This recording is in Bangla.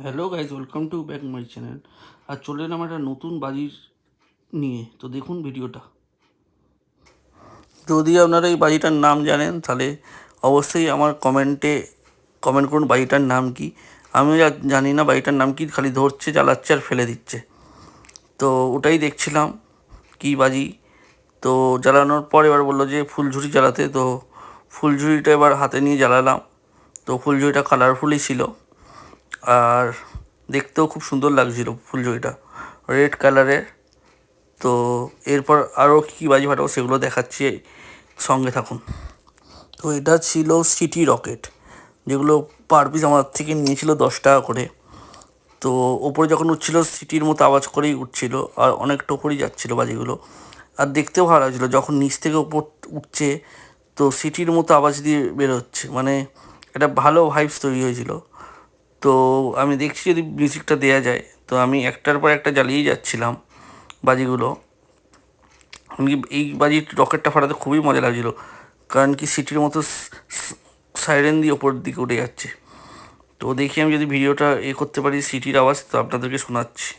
Hello guys, welcome to back my channel. আর চলে এলাম একটা নতুন বাজির নিয়ে। তো দেখুন ভিডিওটা। যদি আপনারা এই বাজিটার নাম জানেন তাহলে অবশ্যই আমার কমেন্ট করুন বাজিটার নাম কি। আমি জানি না বাজিটার নাম কি, খালি ধরছে, জ্বালাচ্ছে আর ফেলে দিচ্ছে। তো ওটাই দেখছিলাম কি বাজি। তো জ্বালানোর পর এবার বললো যে ফুলঝুরি জ্বালাতে। তো ফুলঝুরিটা এবার হাতে নিয়ে জ্বালালাম। তো ফুলঝুরিটা কালারফুলই ছিল আর দেখতেও খুব সুন্দর লাগছিল ফুলঝুরিটা, রেড কালারের। তো এরপর আরও কী বাজি ফাটাবো সেগুলো দেখাচ্ছি, সঙ্গে থাকুন। তো এটা ছিল সিটি রকেট, যেগুলো পার পিস আমার থেকে নিয়েছিল 10 টাকা করে। তো ওপরে যখন উঠছিল সিটির মতো আওয়াজ করেই উঠছিল আর অনেকটা ওপরেই যাচ্ছিলো বাজিগুলো। আর দেখতেও ভালো লাগছিলো, যখন নিচ থেকে ওপর উঠছে তো সিটির মতো আওয়াজ দিয়ে বেরোচ্ছে, মানে একটা ভালো ভাইবস তৈরি হয়েছিল। তো আমি দেখছি যদি মিউজিকটা দেওয়া যায়। তো আমি একটার পর একটা জ্বালিয়েই যাচ্ছিলাম বাজিগুলো। আমি এই বাজির রকেটটা ফাটাতে খুবই মজা লাগছিলো, কারণ কি সিটির মতো সাইরেন দিয়ে ওপর দিকে উঠে যাচ্ছে। তো দেখি আমি যদি ভিডিওটা করতে পারি সিটির আওয়াজ, তো আপনাদেরকে শোনাচ্ছি।